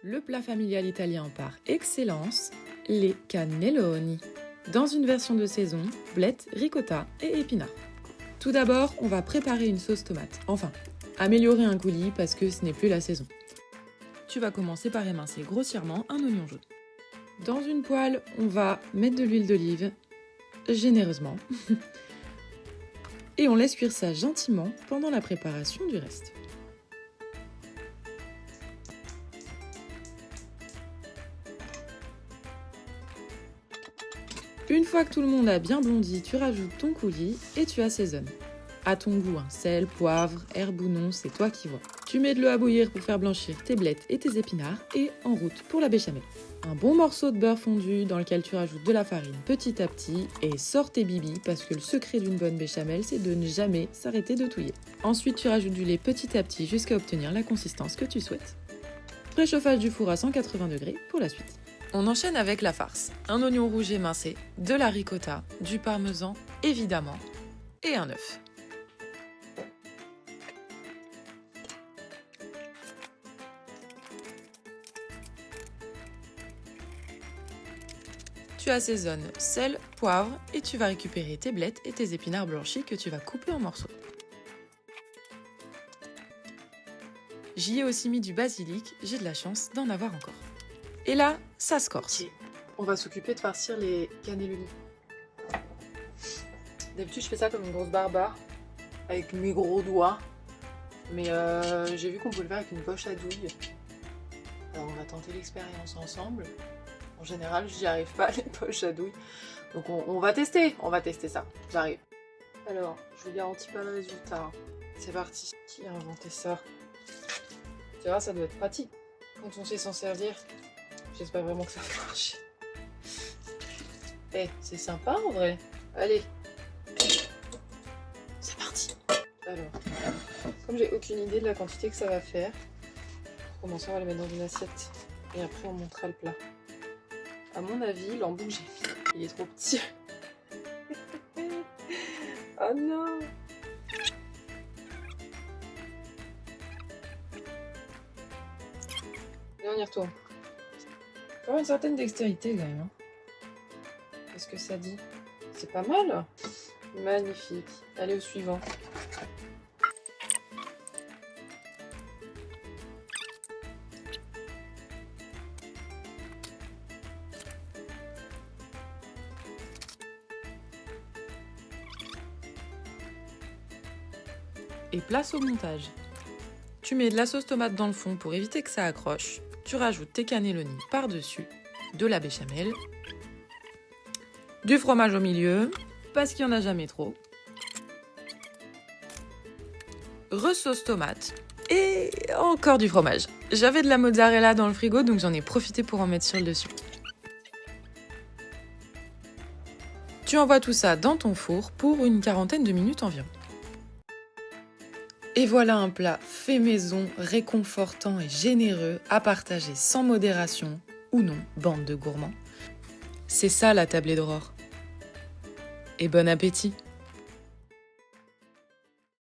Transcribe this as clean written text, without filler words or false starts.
Le plat familial italien par excellence, les cannelloni. Dans une version de saison, blettes, ricotta et épinards. Tout d'abord, on va préparer une sauce tomate. Enfin, améliorer un coulis parce que ce n'est plus la saison. Tu vas commencer par émincer grossièrement un oignon jaune. Dans une poêle, on va mettre de l'huile d'olive, généreusement. Et on laisse cuire ça gentiment pendant la préparation du reste. Une fois que tout le monde a bien blondi, tu rajoutes ton coulis et tu assaisonnes. À ton goût, sel, poivre, herbe ou non, c'est toi qui vois. Tu mets de l'eau à bouillir pour faire blanchir tes blettes et tes épinards et en route pour la béchamel. Un bon morceau de beurre fondu dans lequel tu rajoutes de la farine petit à petit et sors tes bibis parce que le secret d'une bonne béchamel, c'est de ne jamais s'arrêter de touiller. Ensuite, tu rajoutes du lait petit à petit jusqu'à obtenir la consistance que tu souhaites. Préchauffage du four à 180 degrés pour la suite. On enchaîne avec la farce. Un oignon rouge émincé, de la ricotta, du parmesan, évidemment, et un œuf. Tu assaisonnes sel, poivre et tu vas récupérer tes blettes et tes épinards blanchis que tu vas couper en morceaux. J'y ai aussi mis du basilic, j'ai de la chance d'en avoir encore. Et là, ça se corse. On va s'occuper de farcir les cannelloni. D'habitude, je fais ça comme une grosse barbare, avec mes gros doigts. Mais j'ai vu qu'on pouvait le faire avec une poche à douille. Alors on va tenter l'expérience ensemble. En général, j'y arrive pas, les poches à douille. Donc on va tester ça. J'arrive. Alors, je vous garantis pas le résultat. C'est parti. Qui a inventé ça? Tu vois, ça doit être pratique quand on sait s'en servir. J'espère vraiment que ça va marcher. C'est sympa en vrai. Allez. C'est parti. Alors, comme j'ai aucune idée de la quantité que ça va faire, pour commencer, on va le mettre dans une assiette. Et après, on montera le plat. À mon avis, l'embout que j'ai mis, il est trop petit. Oh non! Et on y retourne. Quand même une certaine dextérité quand même. Qu'est-ce que ça dit? C'est pas mal. Magnifique. Allez au suivant. Et place au montage. Tu mets de la sauce tomate dans le fond pour éviter que ça accroche. Tu rajoutes tes cannelloni par-dessus, de la béchamel, du fromage au milieu, parce qu'il n'y en a jamais trop, resauce tomate et encore du fromage. J'avais de la mozzarella dans le frigo, donc j'en ai profité pour en mettre sur le dessus. Tu envoies tout ça dans ton four pour une quarantaine de minutes environ. Et voilà un plat fait maison, réconfortant et généreux, à partager sans modération, ou non, bande de gourmands. C'est ça la tablée d'aurore. Et bon appétit!